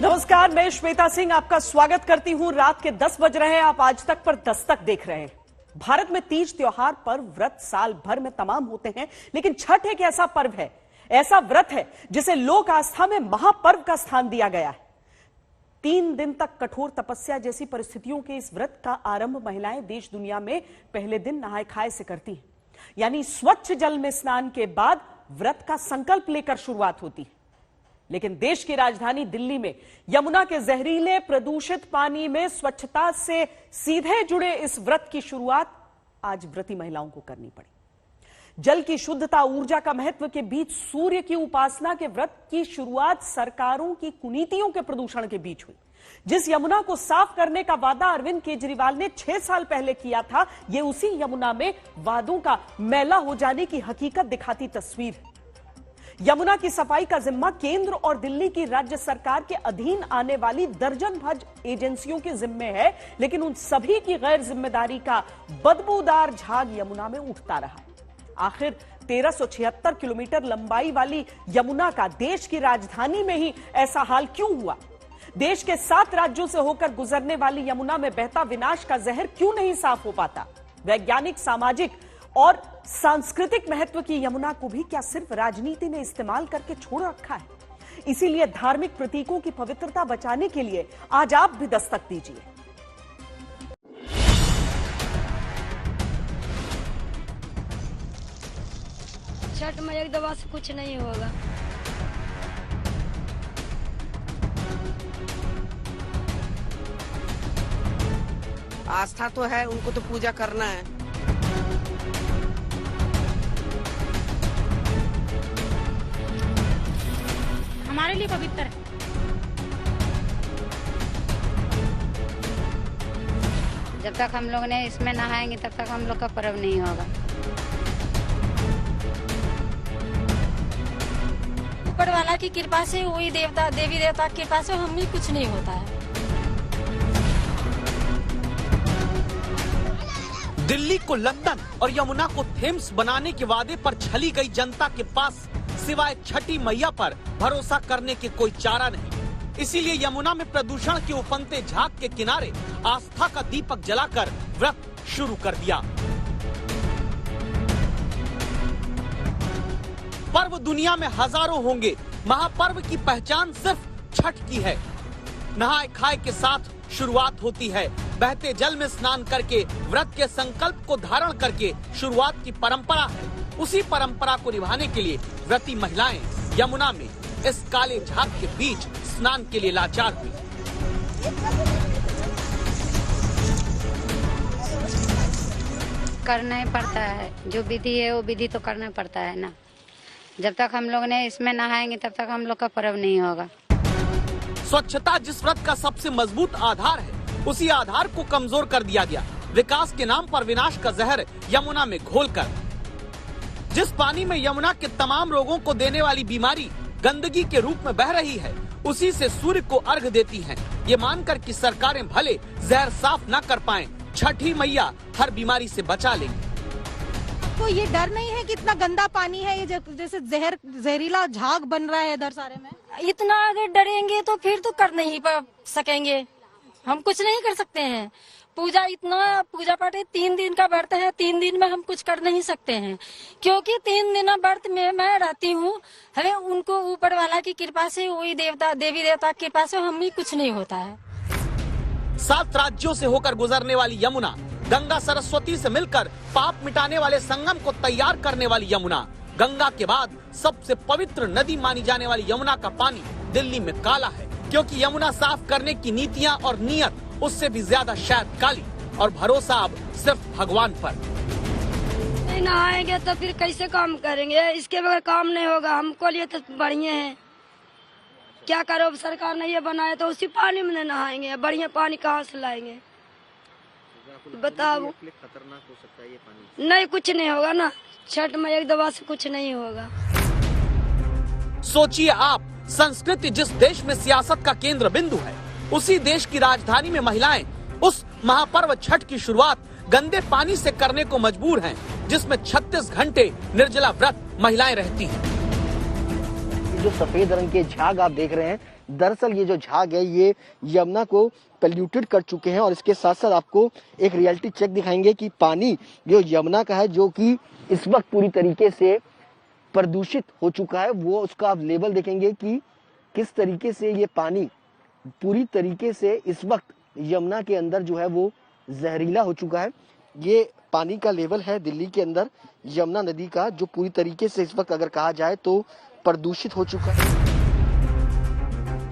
नमस्कार, मैं श्वेता सिंह आपका स्वागत करती हूं। रात के 10 बज रहे हैं, आप आज तक पर दस्तक देख रहे हैं। भारत में तीज त्योहार पर व्रत साल भर में तमाम होते हैं, लेकिन छठ एक ऐसा पर्व है, ऐसा व्रत है जिसे लोक आस्था में महापर्व का स्थान दिया गया है। 3 दिन तक कठोर तपस्या जैसी परिस्थितियों के इस व्रत का आरंभ महिलाएं देश दुनिया में पहले दिन नहाय खाए से करती हैं, यानी स्वच्छ जल में स्नान के बाद व्रत का संकल्प लेकर शुरुआत होती है। लेकिन देश की राजधानी दिल्ली में यमुना के जहरीले प्रदूषित पानी में स्वच्छता से सीधे जुड़े इस व्रत की शुरुआत आज व्रती महिलाओं को करनी पड़ी। जल की शुद्धता, ऊर्जा का महत्व के बीच सूर्य की उपासना के व्रत की शुरुआत सरकारों की कुनीतियों के प्रदूषण के बीच हुई। जिस यमुना को साफ करने का वादा अरविंद केजरीवाल ने 6 साल पहले किया था, यह उसी यमुना में वादों का मैला हो जाने की हकीकत दिखाती तस्वीर है। यमुना की सफाई का जिम्मा केंद्र और दिल्ली की राज्य सरकार के अधीन आने वाली दर्जन भर एजेंसियों के जिम्मे है, लेकिन उन सभी की गैर जिम्मेदारी का बदबूदार झाग यमुना में उठता रहा। आखिर 1376 किलोमीटर लंबाई वाली यमुना का देश की राजधानी में ही ऐसा हाल क्यों हुआ? देश के 7 राज्यों से होकर गुजरने वाली यमुना में बहता विनाश का जहर क्यों नहीं साफ हो पाता? वैज्ञानिक, सामाजिक और सांस्कृतिक महत्व की यमुना को भी क्या सिर्फ राजनीति ने इस्तेमाल करके छोड़ रखा है? इसीलिए धार्मिक प्रतीकों की पवित्रता बचाने के लिए आज आप भी दस्तक दीजिए। छठ में एक दवा से कुछ नहीं होगा। आस्था तो है, उनको तो पूजा करना है। हमारे लिए पवित्र है। जब तक हम लोग ने इसमें नहाएंगे तब तक हम लोग का पर्व नहीं होगा। ऊपर वाला की कृपा से, वही देवता देवी देवता की कृपा से हमें कुछ नहीं होता है। दिल्ली को लंदन और यमुना को थेम्स बनाने के वादे पर छली गई जनता के पास सिवाय छठी मैया पर भरोसा करने के कोई चारा नहीं। इसीलिए यमुना में प्रदूषण के उफनते झाग के किनारे आस्था का दीपक जलाकर व्रत शुरू कर दिया। पर्व दुनिया में हजारों होंगे, महापर्व की पहचान सिर्फ छठ की है। नहाए खाए के साथ शुरुआत होती है। बहते जल में स्नान करके व्रत के संकल्प को धारण करके शुरुआत की परंपरा है। उसी परंपरा को निभाने के लिए व्रती महिलाएं यमुना में इस काले झाग के बीच स्नान के लिए लाचार हुई। करना ही पड़ता है, जो विधि है वो विधि तो करना पड़ता है ना। जब तक हम लोग ने इसमें नहाएंगे तब तक हम लोग का पर्व नहीं होगा। स्वच्छता जिस व्रत का सबसे मजबूत आधार है, उसी आधार को कमजोर कर दिया गया। विकास के नाम पर विनाश का जहर यमुना में घोलकर जिस पानी में यमुना के तमाम रोगों को देने वाली बीमारी गंदगी के रूप में बह रही है, उसी से सूर्य को अर्घ देती हैं। ये मानकर कि सरकारें भले जहर साफ न कर पाएं, छठी मैया हर बीमारी से बचा लेंगी। तो ये डर नहीं है कि इतना गंदा पानी है, ये जैसे जहरीला झाग बन रहा है इधर सारे में? इतना अगर डरेंगे तो फिर तो कर नहीं सकेंगे, हम कुछ नहीं कर सकते हैं। पूजा पाठ 3 दिन का व्रत है, 3 दिन में हम कुछ कर नहीं सकते हैं, क्योंकि 3 दिन व्रत में मैं रहती हूँ। हमें उनको ऊपर वाला की कृपा से, वही देवी देवता की कृपा से हमें कुछ नहीं होता है। 7 राज्यों से होकर गुजरने वाली यमुना, गंगा सरस्वती से मिलकर पाप मिटाने वाले संगम को तैयार करने वाली यमुना, गंगा के बाद सबसे पवित्र नदी मानी जाने वाली यमुना का पानी दिल्ली में काला है, क्योंकि यमुना साफ करने की नीतियाँ और नियत उससे भी ज्यादा शायद काली, और भरोसा अब सिर्फ भगवान पर। नहीं नहाएंगे तो फिर कैसे काम करेंगे? इसके बगैर काम नहीं होगा। हमको लिए तो बढ़िया है, क्या करो, सरकार ने ये बनाया तो उसी पानी में नहाएंगे, बढ़िया पानी कहाँ से लाएंगे बताओ? खतरनाक हो सकता है ये पानी। नहीं, कुछ नहीं होगा ना, छठ में एक दवा से कुछ नहीं होगा। सोचिए आप, संस्कृति जिस देश में सियासत का केंद्र बिंदु है, उसी देश की राजधानी में महिलाएं उस महापर्व छठ की शुरुआत गंदे पानी से करने को मजबूर हैं, जिसमें 36 घंटे निर्जला व्रत महिलाएं रहती हैं। जो सफेद रंग के झाग आप देख रहे हैं, दरअसल ये जो झाग है ये यमुना को पोल्यूटेड कर चुके हैं। और इसके साथ साथ आपको एक रियलिटी चेक दिखाएंगे कि पानी जो यमुना का है, जो कि इस वक्त पूरी तरीके से प्रदूषित हो चुका है, वो उसका आप लेवल देखेंगे कि किस तरीके से ये पानी पूरी तरीके से इस वक्त यमुना के अंदर जो है वो जहरीला हो चुका है। ये पानी का लेवल है दिल्ली के अंदर यमुना नदी का, जो पूरी तरीके से इस वक्त अगर कहा जाए तो प्रदूषित हो चुका है।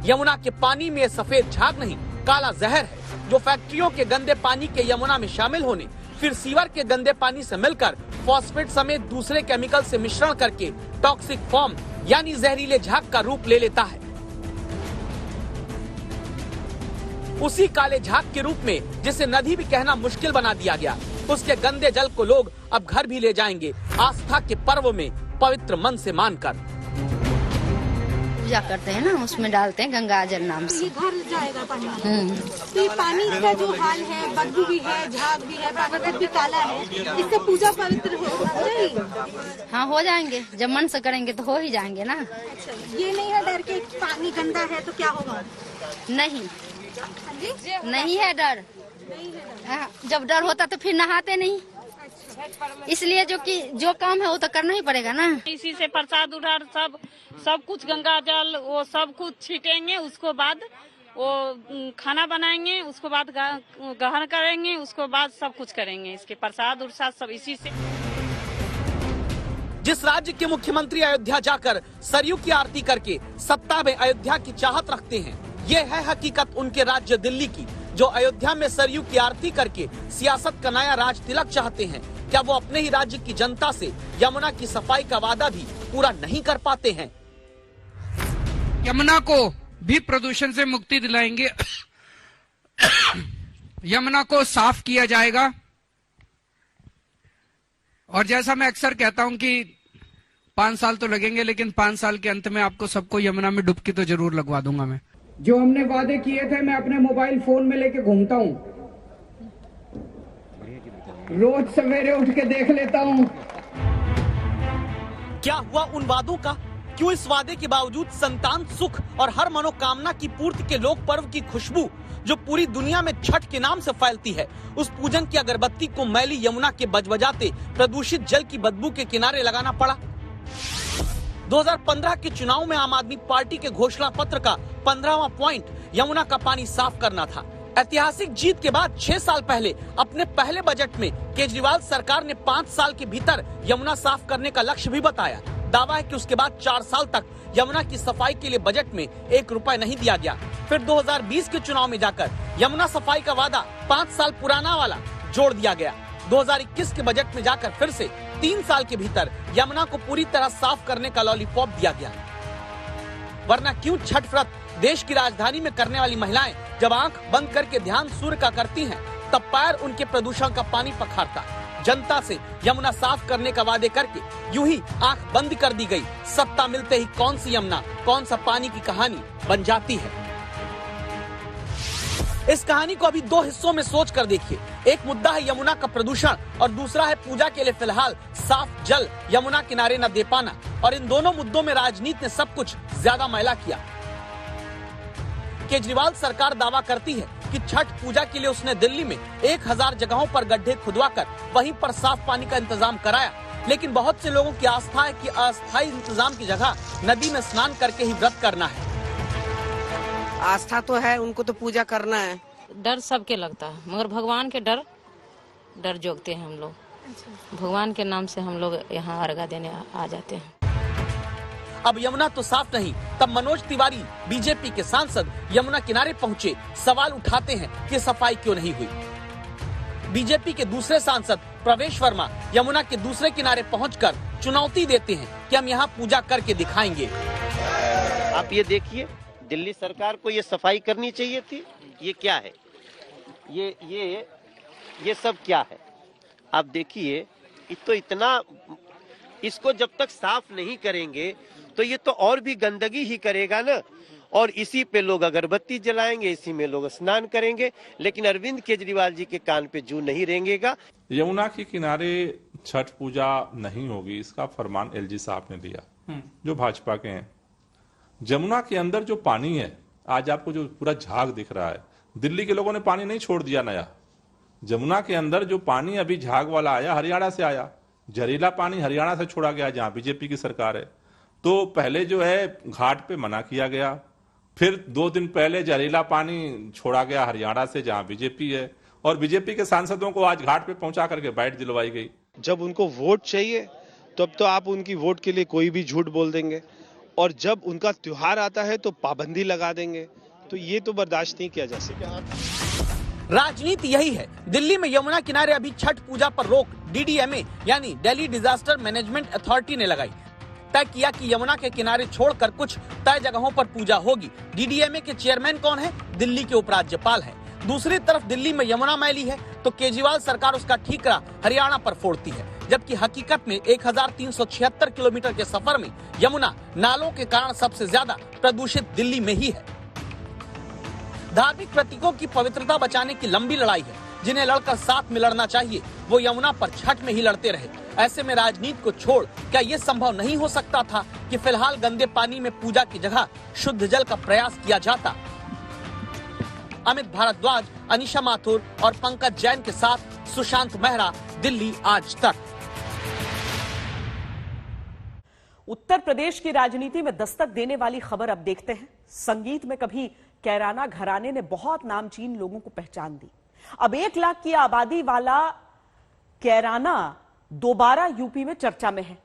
यमुना के पानी में सफेद झाग नहीं, काला जहर है, जो फैक्ट्रियों के गंदे पानी के यमुना में शामिल होने, फिर सीवर के गंदे पानी से मिलकर फॉस्फेट समेत दूसरे केमिकल से मिश्रण करके टॉक्सिक फॉर्म यानी जहरीले झाग का रूप ले लेता है। उसी काले झाग के रूप में जिसे नदी भी कहना मुश्किल बना दिया गया, उसके गंदे जल को लोग अब घर भी ले जाएंगे आस्था के पर्व में पवित्र मन से मानकर। पूजा करते हैं ना, उसमें डालते हैं गंगा जल नाम से। ये घर जाएगा पानी। तो ये पानी का जो हाल है, बदबू भी है, झाग भी है, प्राकृतिक भी काला है, इससे पूजा पवित्र हो जाएगी? हाँ, हो जाएंगे, जब मन से करेंगे तो हो ही जाएंगे ना। अच्छा, ये नहीं है डर के पानी गंदा है तो क्या होगा? नहीं, नहीं है डर। जब डर होता तो फिर नहाते नहीं, इसलिए जो काम है वो तो करना ही पड़ेगा ना। इसी से प्रसाद उठार सब कुछ गंगा जल वो सब कुछ छीटेंगे, उसको बाद वो खाना बनाएंगे, उसको बाद ग्रहण करेंगे, उसको बाद सब कुछ करेंगे। इसके प्रसाद उरसाद सब इसी से। जिस राज्य के मुख्यमंत्री अयोध्या जाकर सरयू की आरती करके सत्ता में अयोध्या की चाहत रखते हैं, ये है हकीकत उनके राज्य दिल्ली की, जो अयोध्या में सरयू की आरती करके सियासत का नया राज तिलक चाहते हैं। क्या वो अपने ही राज्य की जनता से यमुना की सफाई का वादा भी पूरा नहीं कर पाते हैं? यमुना को भी प्रदूषण से मुक्ति दिलाएंगे। यमुना को साफ किया जाएगा। और जैसा मैं अक्सर कहता हूं कि 5 साल तो लगेंगे, लेकिन 5 साल के अंत में आपको सबको यमुना में डुबकी तो जरूर लगवा दूंगा मैं। जो हमने वादे किए थे मैं अपने मोबाइल फोन में लेके घूमता हूँ, रोज सवेरे उठ के देख लेता हूँ। क्या हुआ उन वादों का? क्यों इस वादे के बावजूद संतान सुख और हर मनोकामना की पूर्ति के लोक पर्व की खुशबू जो पूरी दुनिया में छठ के नाम से फैलती है, उस पूजन की अगरबत्ती को मैली यमुना के बजबजाते प्रदूषित जल की बदबू के किनारे लगाना पड़ा? 2015 के चुनाव में आम आदमी पार्टी के घोषणा पत्र का 15वां पॉइंट यमुना का पानी साफ करना था। ऐतिहासिक जीत के बाद 6 साल पहले अपने पहले बजट में केजरीवाल सरकार ने 5 साल के भीतर यमुना साफ करने का लक्ष्य भी बताया। दावा है कि उसके बाद 4 साल तक यमुना की सफाई के लिए बजट में 1 रुपए नहीं दिया गया। फिर 2020 के चुनाव में जाकर यमुना सफाई का वादा 5 साल पुराना वाला जोड़ दिया गया। 2021 के बजट में जाकर फिर से 3 साल के भीतर यमुना को पूरी तरह साफ करने का लॉलीपॉप दिया गया। वरना क्यों छठ व्रत देश की राजधानी में करने वाली महिलाएं जब आंख बंद करके ध्यान सूर्य का करती हैं, तब पैर उनके प्रदूषण का पानी पखारता। जनता से यमुना साफ करने का वादे करके यूं ही आंख बंद कर दी गई। सत्ता मिलते ही कौन सी यमुना, कौन सा पानी की कहानी बन जाती है। इस कहानी को अभी 2 हिस्सों में सोच कर देखिए। एक मुद्दा है यमुना का प्रदूषण और दूसरा है पूजा के लिए फिलहाल साफ जल यमुना किनारे न दे पाना। और इन दोनों मुद्दों में राजनीति ने सब कुछ ज्यादा मैला किया। केजरीवाल सरकार दावा करती है कि छठ पूजा के लिए उसने दिल्ली में 1000 जगहों पर गड्ढे खुदवाकर वहीं पर साफ पानी का इंतजाम कराया, लेकिन बहुत से लोगों की आस्था है कि अस्थायी इंतजाम की जगह नदी में स्नान करके ही व्रत करना है। आस्था तो है, उनको तो पूजा करना है। डर सबके लगता है, मगर भगवान के डर जोगते हैं हम लोग। भगवान के नाम से हम लोग यहाँ अर्घा देने आ जाते हैं। अब यमुना तो साफ नहीं, तब मनोज तिवारी बीजेपी के सांसद यमुना किनारे पहुंचे, सवाल उठाते हैं कि सफाई क्यों नहीं हुई। बीजेपी के दूसरे सांसद प्रवेश वर्मा यमुना के दूसरे किनारे पहुंचकर चुनौती देते हैं कि हम यहाँ पूजा करके दिखाएंगे। आप ये देखिए, दिल्ली सरकार को ये सफाई करनी चाहिए थी। ये क्या है? ये सब क्या है? आप देखिए, तो इतना, इसको जब तक साफ नहीं करेंगे तो ये तो और भी गंदगी ही करेगा ना। और इसी पे लोग अगरबत्ती जलाएंगे, इसी में लोग स्नान करेंगे, लेकिन अरविंद केजरीवाल जी के कान पे जू नहीं रेंगेगा। यमुना के किनारे छठ पूजा नहीं होगी, इसका फरमान एलजी साहब ने दिया, जो भाजपा के हैं। जमुना के अंदर जो पानी है, आज आपको जो पूरा झाग दिख रहा है, दिल्ली के लोगों ने पानी नहीं छोड़ दिया नया। जमुना के अंदर जो पानी अभी झाग वाला आया, हरियाणा से आया। जहरीला पानी हरियाणा से छोड़ा गया, जहां बीजेपी की सरकार है। तो पहले जो है घाट पे मना किया गया, फिर 2 दिन पहले जहरीला पानी छोड़ा गया हरियाणा से, जहां बीजेपी है, और बीजेपी के सांसदों को आज घाट पे पहुंचा करके बाइट दिलवाई गई। जब उनको वोट चाहिए तब तो आप उनकी वोट के लिए कोई भी झूठ बोल देंगे, और जब उनका त्योहार आता है तो पाबंदी लगा देंगे। तो ये तो बर्दाश्त नहीं किया जा सकता। राजनीति यही है। दिल्ली में यमुना किनारे अभी छठ पूजा पर रोक DDMA यानी दिल्ली डिजास्टर मैनेजमेंट अथॉरिटी ने लगाई। तय किया कि यमुना के किनारे छोड़कर कुछ तय जगहों पर पूजा होगी। DDMA के चेयरमैन कौन है? दिल्ली के उपराज्यपाल है। दूसरी तरफ दिल्ली में यमुना मैली है तो केजरीवाल सरकार उसका ठीकरा हरियाणा पर फोड़ती है, जबकि हकीकत में 1376 किलोमीटर के सफर में यमुना नालों के कारण सबसे ज्यादा प्रदूषित दिल्ली में ही है। धार्मिक प्रतीकों की पवित्रता बचाने की लंबी लड़ाई है। जिन्हें लड़कर साथ में लड़ना चाहिए वो यमुना पर छठ में ही लड़ते रहे। ऐसे में राजनीति को छोड़ क्या ये संभव नहीं हो सकता था कि फिलहाल गंदे पानी में पूजा की जगह शुद्ध जल का प्रयास किया जाता? अमित भारद्वाज, अनिशा माथुर और पंकज जैन के साथ सुशांत मेहरा, दिल्ली आज तक। उत्तर प्रदेश की राजनीति में दस्तक देने वाली खबर अब देखते हैं। संगीत में कभी कैराना घराने ने बहुत नामचीन लोगों को पहचान दी। अब 1 लाख की आबादी वाला कैराना दोबारा यूपी में चर्चा में है,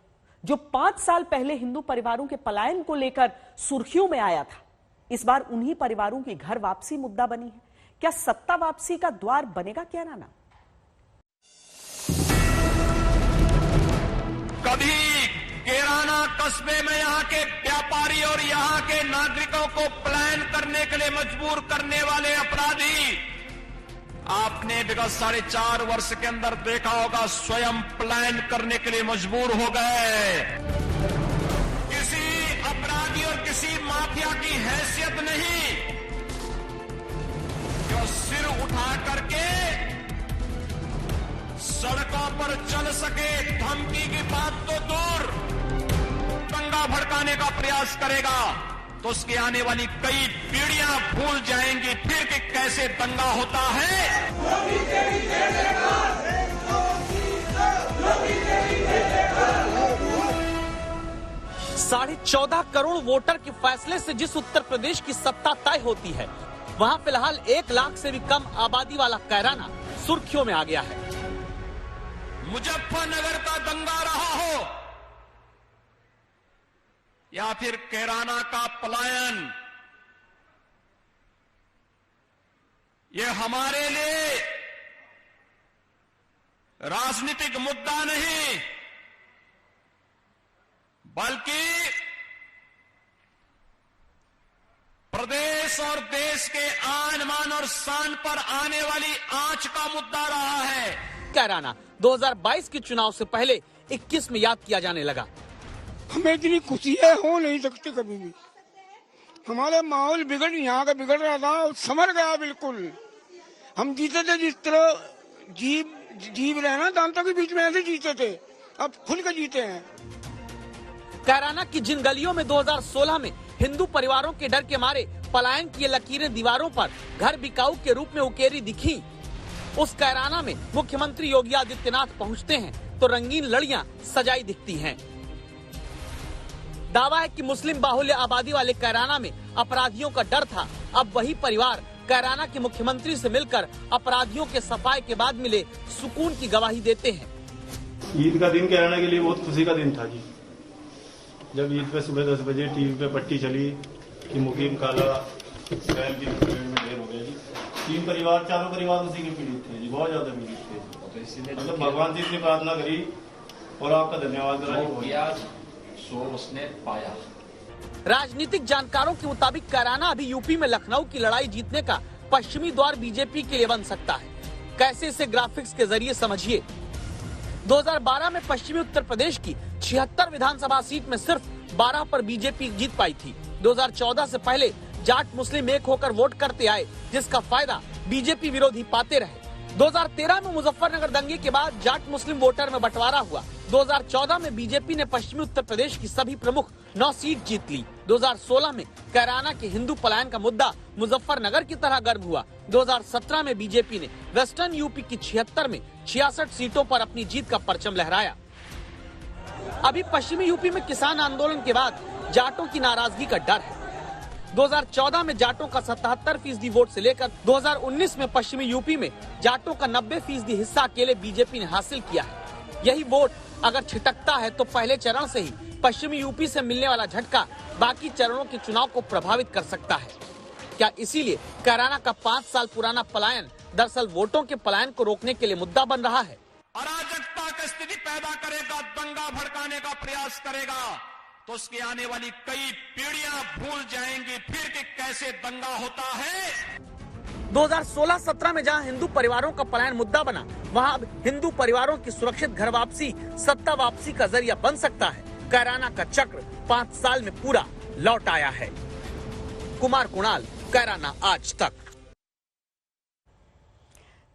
जो 5 साल पहले हिंदू परिवारों के पलायन को लेकर सुर्खियों में आया था। इस बार उन्हीं परिवारों की घर वापसी मुद्दा बनी है। क्या सत्ता वापसी का द्वार बनेगा कैराना? कभी कैराना कस्बे में यहाँ के व्यापारी और यहाँ के नागरिकों को पलायन करने के लिए मजबूर करने वाले अपराधी आपने विगत 4.5 वर्ष के अंदर देखा होगा, स्वयं पलायन करने के लिए मजबूर हो गए। किसी अपराधी और किसी माफिया की हैसियत नहीं जो सिर उठा करके सड़कों पर चल सके, धमकी की बात तो दूर, दंगा भड़काने का प्रयास करेगा तो उसकी आने वाली कई पीढ़ियां भूल जाएंगी फिर कि कैसे दंगा होता है। 14.5 करोड़ वोटर के फैसले से जिस उत्तर प्रदेश की सत्ता तय होती है, वहां फिलहाल 1 लाख से भी कम आबादी वाला कैराना सुर्खियों में आ गया है। मुजफ्फरनगर का दंगा रहा हो या फिर कैराना का पलायन, ये हमारे लिए राजनीतिक मुद्दा नहीं बल्कि प्रदेश और देश के आन मान और शान पर आने वाली आंच का मुद्दा रहा है। कैराना 2022 के चुनाव से पहले 21 में याद किया जाने लगा। हमें इतनी खुशियाँ हो नहीं सकती कभी भी। हमारा माहौल यहाँ का बिगड़ रहा था, संभल गया बिल्कुल। हम जीते थे जिस तरह जीव रहे ना दांतों के बीच में, ऐसे जीते थे, अब खुल कर जीते हैं। कैराना की जिन गलियों में 2016 में हिंदू परिवारों के डर के मारे पलायन की लकीरें दीवारों पर घर बिकाऊ के रूप में उकेरी दिखी, उस कैराना में मुख्यमंत्री योगी आदित्यनाथ पहुंचते हैं तो रंगीन लड़ियां सजाई दिखती हैं। दावा है कि मुस्लिम बाहुल्य आबादी वाले कैराना में अपराधियों का डर था। अब वही परिवार कैराना के मुख्यमंत्री से मिलकर अपराधियों के सफाई के बाद मिले सुकून की गवाही देते हैं। ईद का दिन कैराना के लिए बहुत खुशी का दिन था जी। जब ईद पे सुबह 10 बजे टीवी पे पट्टी चली कि मुकीम काला शहर की में ढेर हो गया जी। 3 परिवार, 4 परिवार उसी के पीड़ित थे जी, बहुत ज्यादा पीड़ित थे। मतलब भगवान से इतनी प्रार्थना करी और आपका धन्यवाद करा, उसने पाया। राजनीतिक जानकारों के मुताबिक कैराना अभी यूपी में लखनऊ की लड़ाई जीतने का पश्चिमी द्वार बीजेपी के लिए बन सकता है। कैसे इसे ग्राफिक्स के जरिए समझिए। 2012 में पश्चिमी उत्तर प्रदेश की 76 विधानसभा सीट में सिर्फ 12 पर बीजेपी जीत पाई थी। 2014 से पहले जाट मुस्लिम एक होकर वोट करते आए, जिसका फायदा बीजेपी विरोधी पाते रहे। 2013 में मुजफ्फरनगर दंगे के बाद जाट मुस्लिम वोटर में बंटवारा हुआ। 2014 में बीजेपी ने पश्चिमी उत्तर प्रदेश की सभी प्रमुख 9 सीट जीत ली। 2016 में कैराना के हिंदू पलायन का मुद्दा मुजफ्फरनगर की तरह गर्म हुआ। 2017 में बीजेपी ने वेस्टर्न यूपी की 76 में 66 सीटों पर अपनी जीत का परचम लहराया। अभी पश्चिमी यूपी में किसान आंदोलन के बाद जाटों की नाराजगी का डर है। 2014 में जाटों का 77% वोट से लेकर 2019 में पश्चिमी यूपी में जाटों का 90% हिस्सा अकेले बीजेपी ने हासिल किया है। यही वोट अगर छिटकता है तो पहले चरण से ही पश्चिमी यूपी से मिलने वाला झटका बाकी चरणों के चुनाव को प्रभावित कर सकता है। क्या इसीलिए कैराना का 5 साल पुराना पलायन दरअसल वोटों के पलायन को रोकने के लिए मुद्दा बन रहा है? अराजकता की स्थिति पैदा करेगा, दंगा भड़काने का प्रयास करेगा, तो उसकी आने वाली कई पीढ़ियां भूल जाएंगी फिर कि कैसे दंगा होता है। 2016-17 में जहां हिंदू परिवारों का पलायन मुद्दा बना, वहां अब हिंदू परिवारों की सुरक्षित घर वापसी सत्ता वापसी का जरिया बन सकता है। कैराना का चक्र 5 साल में पूरा लौट आया है। कुमार कुणाल, कैराना आज तक।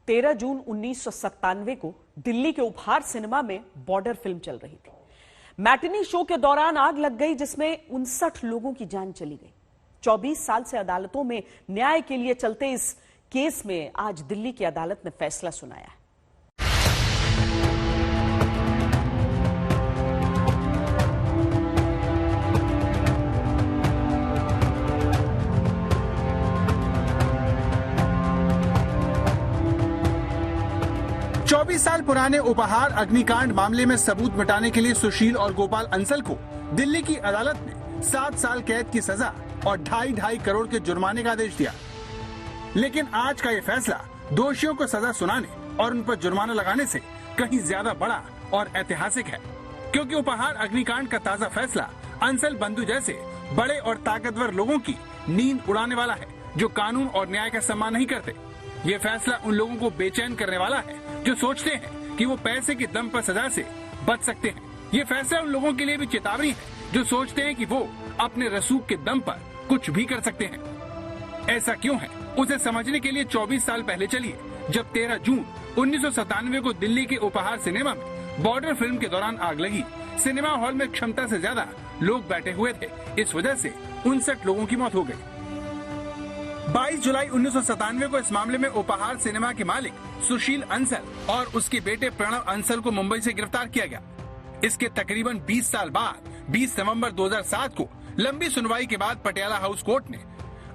13 जून 1997 को दिल्ली के उपहार सिनेमा में बॉर्डर फिल्म चल रही थी। मैटिनी शो के दौरान आग लग गई जिसमें 59 लोगों की जान चली गई। 24 साल से अदालतों में न्याय के लिए चलते इस केस में आज दिल्ली की अदालत ने फैसला सुनाया है। साल पुराने उपहार अग्निकांड मामले में सबूत मिटाने के लिए सुशील और गोपाल अंसल को दिल्ली की अदालत ने 7 साल कैद की सजा और 2.5 करोड़ के जुर्माने का आदेश दिया। लेकिन आज का ये फैसला दोषियों को सजा सुनाने और उन पर जुर्माना लगाने से कहीं ज्यादा बड़ा और ऐतिहासिक है, क्योंकि उपहार अग्निकांड का ताजा फैसला अंसल बंधु जैसे बड़े और ताकतवर लोगों की नींद उड़ाने वाला है जो कानून और न्याय का सम्मान नहीं करते। ये फैसला उन लोगों को बेचैन करने वाला है जो सोचते हैं कि वो पैसे के दम पर सजा से बच सकते हैं। ये फैसला उन लोगों के लिए भी चेतावनी है जो सोचते हैं कि वो अपने रसूख के दम पर कुछ भी कर सकते हैं। ऐसा क्यों है, उसे समझने के लिए 24 साल पहले चलिए, जब 13 जून 1997 को दिल्ली के उपहार सिनेमा में बॉर्डर फिल्म के दौरान आग लगी। सिनेमा हॉल में क्षमता से ज्यादा लोग बैठे हुए थे। इस वजह से 59 लोगों की मौत हो गई। 22 जुलाई 1997 को इस मामले में उपहार सिनेमा के मालिक सुशील अंसल और उसके बेटे प्रणव अंसल को मुंबई से गिरफ्तार किया गया। इसके तकरीबन 20 साल बाद 20 नवंबर 2007 को लंबी सुनवाई के बाद पटियाला हाउस कोर्ट ने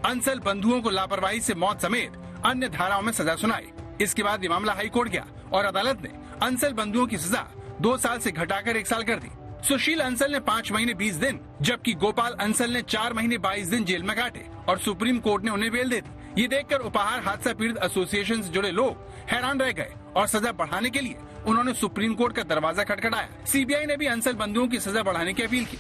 अंसल बंधुओं को लापरवाही से मौत समेत अन्य धाराओं में सजा सुनाई। इसके बाद ये मामला हाई कोर्ट गया और अदालत ने अंसल बंधुओं की सजा 2 साल से घटाकर 1 साल कर दी। सुशील अंसल ने 5 महीने 20 दिन जबकि गोपाल अंसल ने 4 महीने 22 दिन जेल में काटे और सुप्रीम कोर्ट ने उन्हें बेल दे दी। ये देखकर उपहार हादसा पीड़ित एसोसिएशन से जुड़े लोग हैरान रह गए और सजा बढ़ाने के लिए उन्होंने सुप्रीम कोर्ट का दरवाजा खटखटाया। सीबीआई ने भी अंसल बंधुओं की सजा बढ़ाने की अपील की।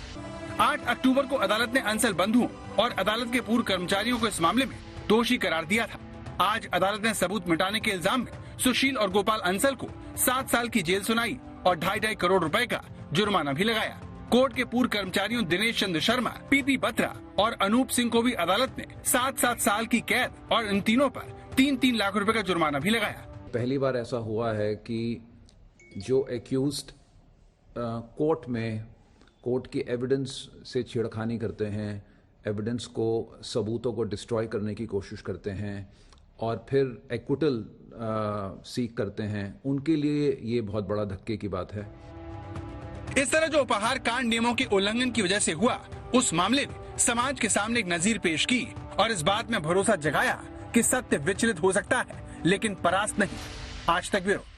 8 अक्टूबर को अदालत ने अंसल बंधुओं और अदालत के पूर्व कर्मचारियों को इस मामले में दोषी करार दिया था। आज अदालत ने सबूत मिटाने के इल्जाम में सुशील और गोपाल अंसल को 7 साल की जेल सुनाई और 2.5 करोड़ रुपए का जुर्माना भी लगाया। कोर्ट के पूर्व कर्मचारियों दिनेश चंद्र शर्मा, पीपी बत्रा और अनूप सिंह को भी अदालत ने 7-7 साल की कैद और इन तीनों पर 3-3 लाख रुपए का जुर्माना भी लगाया। पहली बार ऐसा हुआ है कि जो एक्यूज्ड कोर्ट में कोर्ट की एविडेंस से छेड़खानी करते हैं, एविडेंस को, सबूतों को डिस्ट्रॉय करने की कोशिश करते हैं और फिर एक्विटल सीख करते हैं, उनके लिए ये बहुत बड़ा धक्के की बात है। इस तरह जो उपहार कांड नियमों के उल्लंघन की वजह से हुआ, उस मामले ने समाज के सामने एक नजीर पेश की और इस बात में भरोसा जगाया कि सत्य विचलित हो सकता है लेकिन परास्त नहीं। आज तक ब्यूरो।